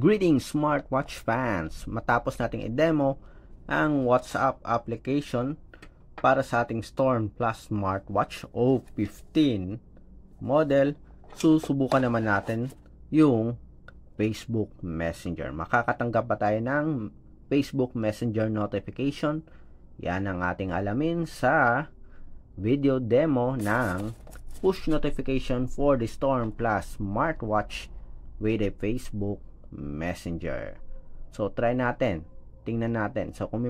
Greetings smartwatch fans! Matapos nating i-demo ang WhatsApp application para sa ating Storm Plus smartwatch O15 model, susubukan naman natin yung Facebook Messenger. Makakatanggap ba tayo ng Facebook Messenger notification? Yan ang ating alamin sa video demo ng push notification for the Storm Plus smartwatch with a Facebook Messenger. So try natin, tingnan natin. So kung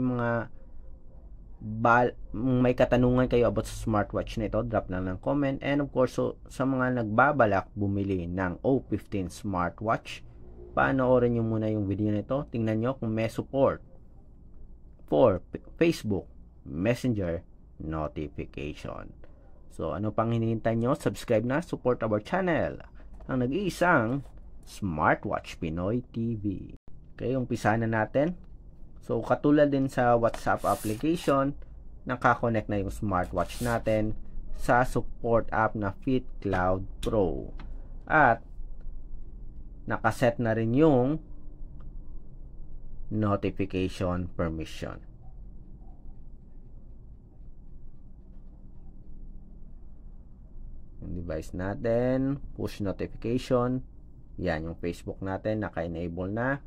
may katanungan kayo about sa smartwatch na ito, drop lang ng comment. And of course, so, sa mga nagbabalak bumili ng O15 smartwatch, panoorin nyo muna yung video nito. Tingnan nyo kung may support for Facebook Messenger notification. So ano pang hinihintay nyo? Subscribe na, support our channel, ang nag-iisang Smartwatch Pinoy TV. Okay, umpisa na natin. So katulad din sa WhatsApp application, nakakonect na yung smartwatch natin sa support app na FitCloud Pro. At nakaset na rin yung notification permission. Yung device natin, push notification. Yan, yung Facebook natin, naka-enable na.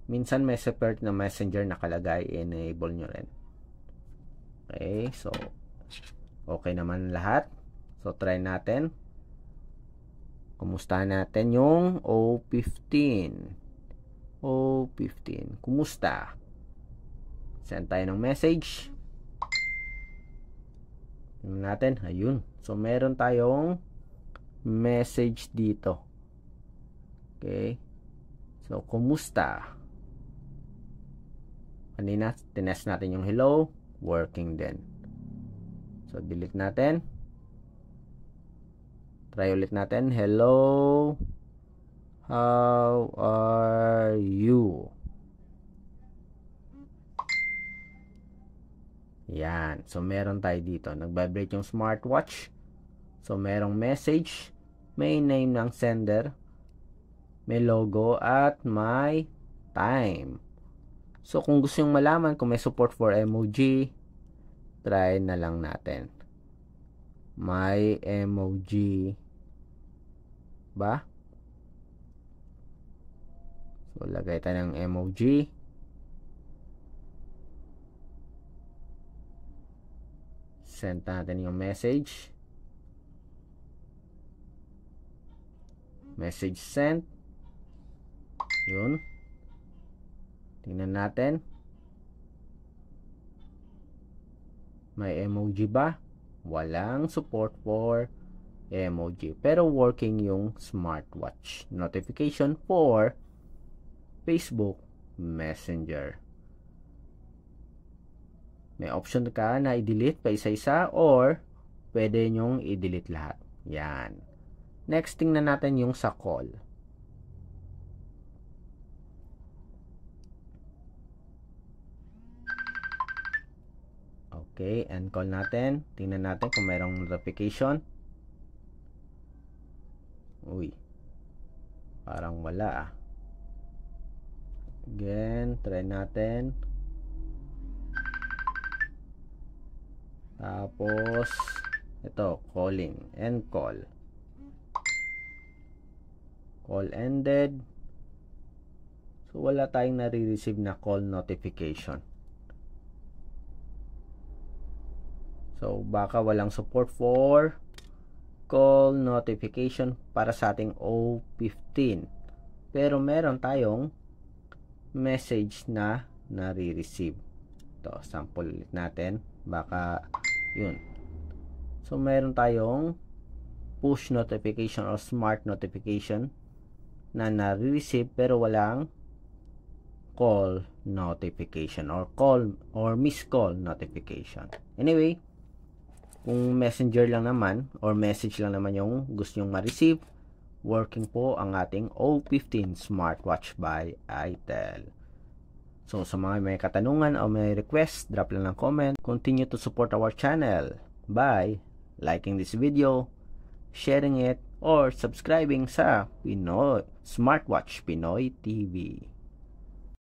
Minsan may separate na messenger nakalagay, enable nyo rin. Okay, so okay naman lahat. So try natin. Kumusta natin yung O15. O15, kumusta? Send tayo ng message. Tingnan natin, ayun. So meron tayong message dito. Okay. So, kumusta? Kanina, tinest natin yung hello. Working din. So, delete natin. Try ulit natin. Hello. How are you? Yan. So, meron tayo dito. Nag-vibrate yung smartwatch. So, merong message. May name ng sender, may logo, at may time. So, kung gusto yung malaman kung may support for emoji, try na lang natin. May emoji ba? So, lagay tayo ng emoji. Send natin yung message. Message sent. Yun. Tingnan natin. May emoji ba? Walang support for emoji. Pero working yung smartwatch notification for Facebook Messenger. May option ka na i-delete pa isa-isa or pwede nyong i-delete lahat. Yan. Next, tingnan natin yung sa call. Okay, end call natin. Tingnan natin kung mayroong notification. Uy, parang wala ah. Again, try natin. Tapos, ito, calling. End call. Call ended. So, wala tayong nare-receive na call notification. So, baka walang support for call notification para sa ating O15. Pero meron tayong message na nare-receive. Ito, sample ulit natin. Baka, yun. So, meron tayong push notification or smart notification na nare-receive pero walang call notification or call or missed call notification. Anyway, kung messenger lang naman or message lang naman yung gusto nyong ma-receive, working po ang ating O15 smartwatch by ITEL. So sa mga may katanungan o may request, drop lang ng comment. Continue to support our channel by liking this video, sharing it, or subscribing sa Smartwatch Pinoy TV.